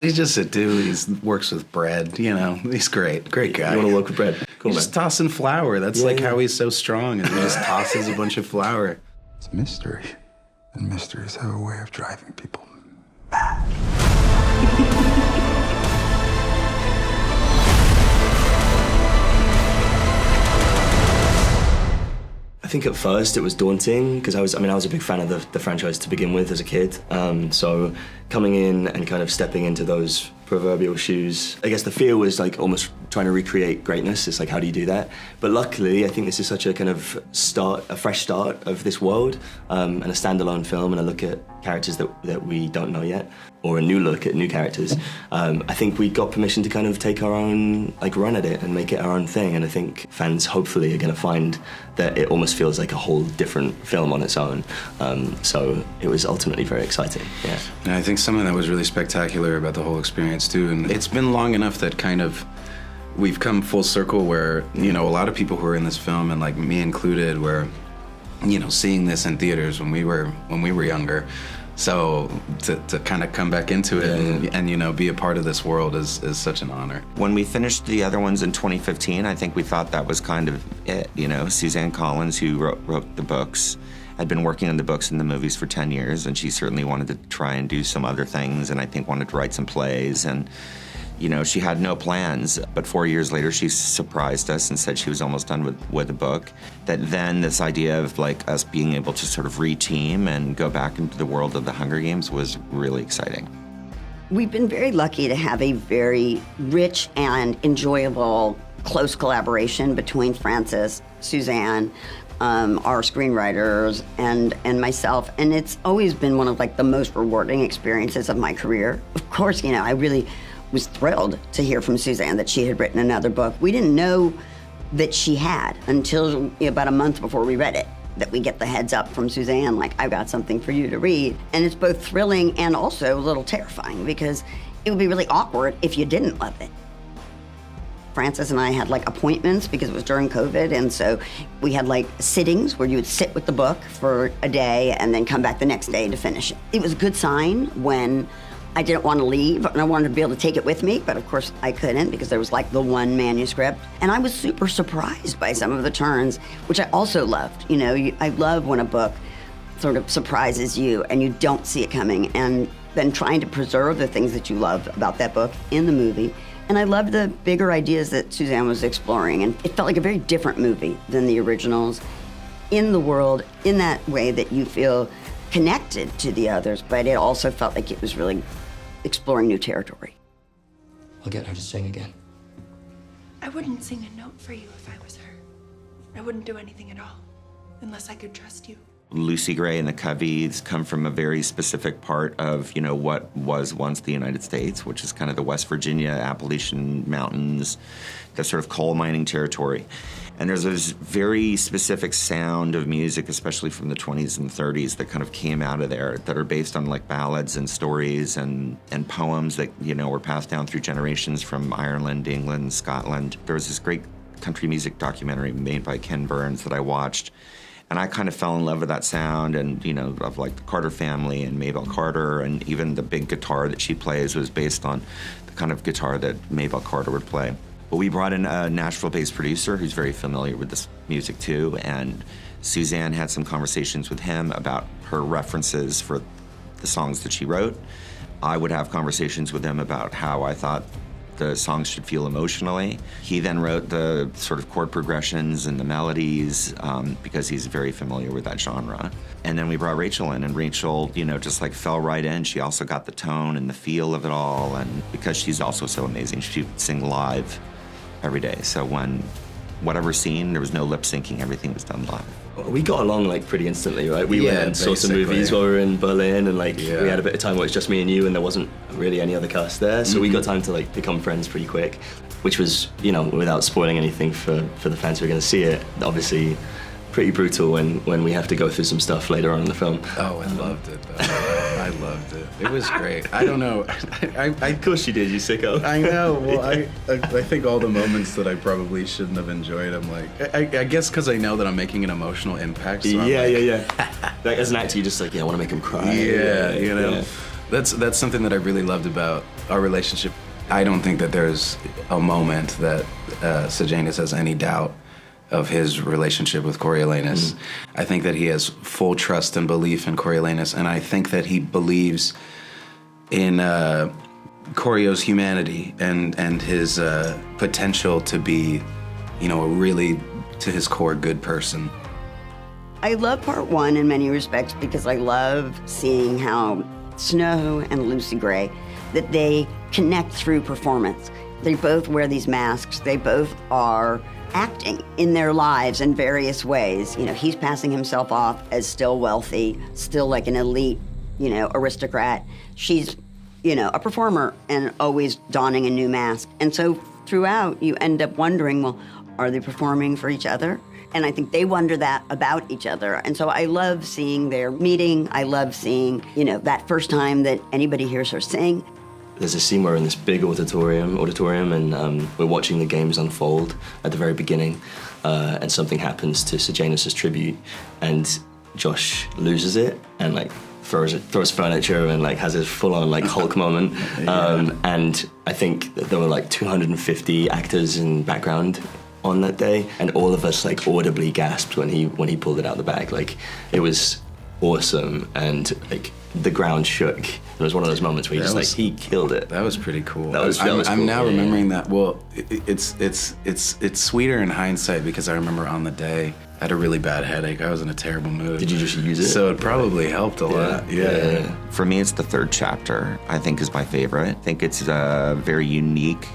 He's just a dude. He works with bread, you know. He's great. Great guy. You want to work with bread? Cool, He's just tossing flour. That's how he's so strong. And he just tosses a bunch of flour. It's mystery. And mysteries have a way of driving people mad. I think at first it was daunting because I was a big fan of the franchise to begin with as a kid. So coming in and kind of stepping into those proverbial shoes, I guess the fear was like almost trying to recreate greatness. It's like, how do you do that? But luckily, I think this is such a kind of a fresh start of this world, and a standalone film, and a look at characters that we don't know yet, or a new look at new characters. I think we got permission to kind of take our own run at it and make it our own thing. And I think fans hopefully are going to find that it almost feels like a whole different film on its own. So it was ultimately very exciting. Yeah. And I think something that was really spectacular about the whole experience too, and it's been long enough that kind of we've come full circle where, you know, a lot of people who are in this film, and like me included, were, you know, seeing this in theaters when we were younger. So to kind of come back into it and you know, be a part of this world is such an honor. When we finished the other ones in 2015, I think we thought that was kind of it. You know, Suzanne Collins, who wrote the books, had been working on the books and the movies for 10 years, and she certainly wanted to try and do some other things, and I think wanted to write some plays. And you know, she had no plans, but 4 years later, she surprised us and said she was almost done with the book. That then this idea of like us being able to sort of re-team and go back into the world of the Hunger Games was really exciting. We've been very lucky to have a very rich and enjoyable close collaboration between Frances, Suzanne, our screenwriters, and myself, and it's always been one of like the most rewarding experiences of my career. Of course, you know, I really was thrilled to hear from Suzanne that she had written another book. We didn't know that she had until about a month before we read it, that we get the heads up from Suzanne, like, I've got something for you to read. And it's both thrilling and also a little terrifying, because it would be really awkward if you didn't love it. Frances and I had like appointments because it was during COVID, and so we had like sittings where you would sit with the book for a day and then come back the next day to finish it. It was a good sign when I didn't want to leave, and I wanted to be able to take it with me, but of course I couldn't because there was like the one manuscript. And I was super surprised by some of the turns, which I also loved. You know, I love when a book sort of surprises you and you don't see it coming, and then trying to preserve the things that you love about that book in the movie. And I loved the bigger ideas that Suzanne was exploring, and it felt like a very different movie than the originals in the world, in that way that you feel connected to the others, but it also felt like it was really exploring new territory. I'll get her to sing again. I wouldn't sing a note for you if I was her. I wouldn't do anything at all, unless I could trust you. Lucy Gray and the Coveys come from a very specific part of, you know, what was once the United States, which is kind of the West Virginia, Appalachian Mountains, the sort of coal mining territory. And there's this very specific sound of music, especially from the 20s and 30s, that kind of came out of there, that are based on like ballads and stories and poems that, you know, were passed down through generations from Ireland, England, Scotland. There was this great country music documentary made by Ken Burns that I watched, and I kind of fell in love with that sound, and, you know, of like the Carter family and Mabel Carter, and even the big guitar that she plays was based on the kind of guitar that Mabel Carter would play. But we brought in a Nashville-based producer who's very familiar with this music too, and Suzanne had some conversations with him about her references for the songs that she wrote. I would have conversations with him about how I thought the songs should feel emotionally. He then wrote the sort of chord progressions and the melodies because he's very familiar with that genre. And then we brought Rachel in, and Rachel, you know, just like fell right in. She also got the tone and the feel of it all, and because she's also so amazing, she would sing live every day. So when whatever scene, there was no lip syncing, everything was done live. We got along like pretty instantly, right? We went and saw some movies while we were in Berlin, and like we had a bit of time where it was just me and you, and there wasn't really any other cast there. So we got time to like become friends pretty quick, which was, you know, without spoiling anything for the fans who are going to see it, obviously pretty brutal when we have to go through some stuff later on in the film. Oh, I loved it, though. I loved it. It was great. I don't know. Of course you did, you sicko. I know. Well, I think all the moments that I probably shouldn't have enjoyed, I'm like, I guess because I know that I'm making an emotional impact. So yeah. Like as an actor, you're just like, I want to make him cry. Yeah, you know. Yeah. That's something that I really loved about our relationship. I don't think that there's a moment that Sejanus has any doubt of his relationship with Coriolanus. I think that he has full trust and belief in Coriolanus, and I think that he believes in Corio's humanity and his potential to be, you know, a really, to his core, good person. I love part one in many respects because I love seeing how Snow and Lucy Gray, that they connect through performance. They both wear these masks. They both are acting in their lives in various ways. You know, he's passing himself off as still wealthy, still like an elite, you know, aristocrat. She's, you know, a performer and always donning a new mask. And so throughout, you end up wondering, well, are they performing for each other? And I think they wonder that about each other. And so I love seeing their meeting. I love seeing, you know, that first time that anybody hears her sing. There's a scene where we're in this big auditorium, and we're watching the games unfold at the very beginning, and something happens to Sejanus' tribute, and Josh loses it and like throws furniture and like has this full-on like Hulk moment. And I think that there were like 250 actors in background on that day, and all of us like audibly gasped when he pulled it out the bag. Like, it was awesome, and like the ground shook. It was one of those moments where you like, he killed it. That was pretty cool. That was cool. I'm now remembering that. Well, it's sweeter in hindsight because I remember on the day I had a really bad headache. I was in a terrible mood. Did you just use it? So it probably helped a lot. Yeah. For me, it's the third chapter, I think, is my favorite. I think it's very unique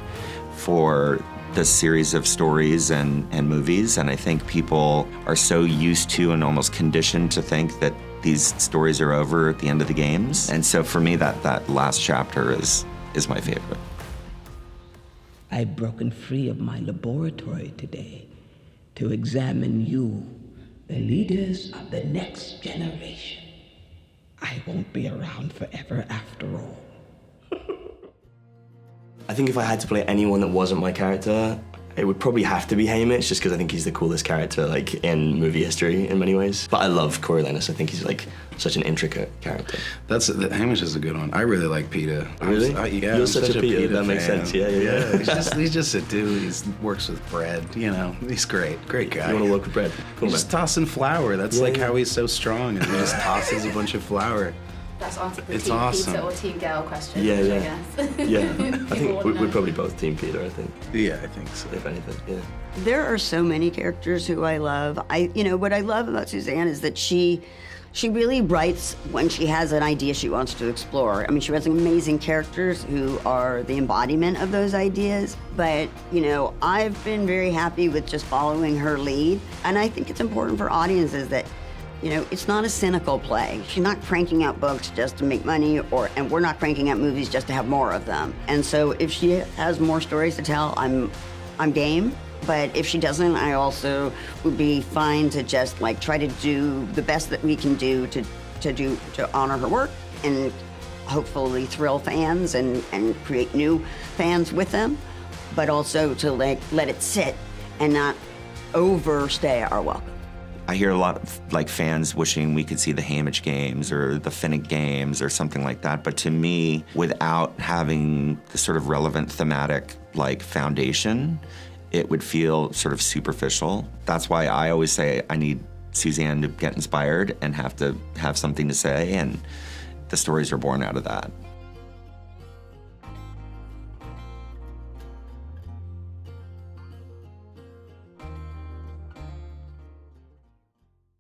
for this series of stories and movies, and I think people are so used to and almost conditioned to think that these stories are over at the end of the games. And so for me, that last chapter is my favorite. I've broken free of my laboratory today to examine you, the leaders of the next generation. I won't be around forever after all. I think if I had to play anyone that wasn't my character, it would probably have to be Hamish, just because I think he's the coolest character like in movie history in many ways. But I love Coriolanus. I think he's like such an intricate character. Hamish is a good one. I really like Peeta. Really? Yeah, You're such a Peeta. That makes fan. sense. Yeah. He's just a dude. He works with bread. You know, he's great guy. You want to work with bread? Cool, He's just tossing flour. That's like how he's so strong. And he just tosses a bunch of flour. That's answered the It's Team awesome. Peeta or Team Girl question, Yeah. I guess. Yeah. I think we're probably both Team Peeta, I think. Yeah, I think so. If anything, yeah. There are so many characters who I love. What I love about Suzanne is that she really writes when she has an idea she wants to explore. I mean, she has amazing characters who are the embodiment of those ideas. But, you know, I've been very happy with just following her lead. And I think it's important for audiences that, you know, it's not a cynical play. She's not cranking out books just to make money, and we're not cranking out movies just to have more of them. And so if she has more stories to tell, I'm game. But if she doesn't, I also would be fine to just like try to do the best that we can do to honor her work and hopefully thrill fans and create new fans with them, but also to like let it sit and not overstay our welcome. I hear a lot of like fans wishing we could see the Hamish games or the Finnick games or something like that. But to me, without having the sort of relevant thematic like foundation, it would feel sort of superficial. That's why I always say I need Suzanne to get inspired and have to have something to say, and the stories are born out of that.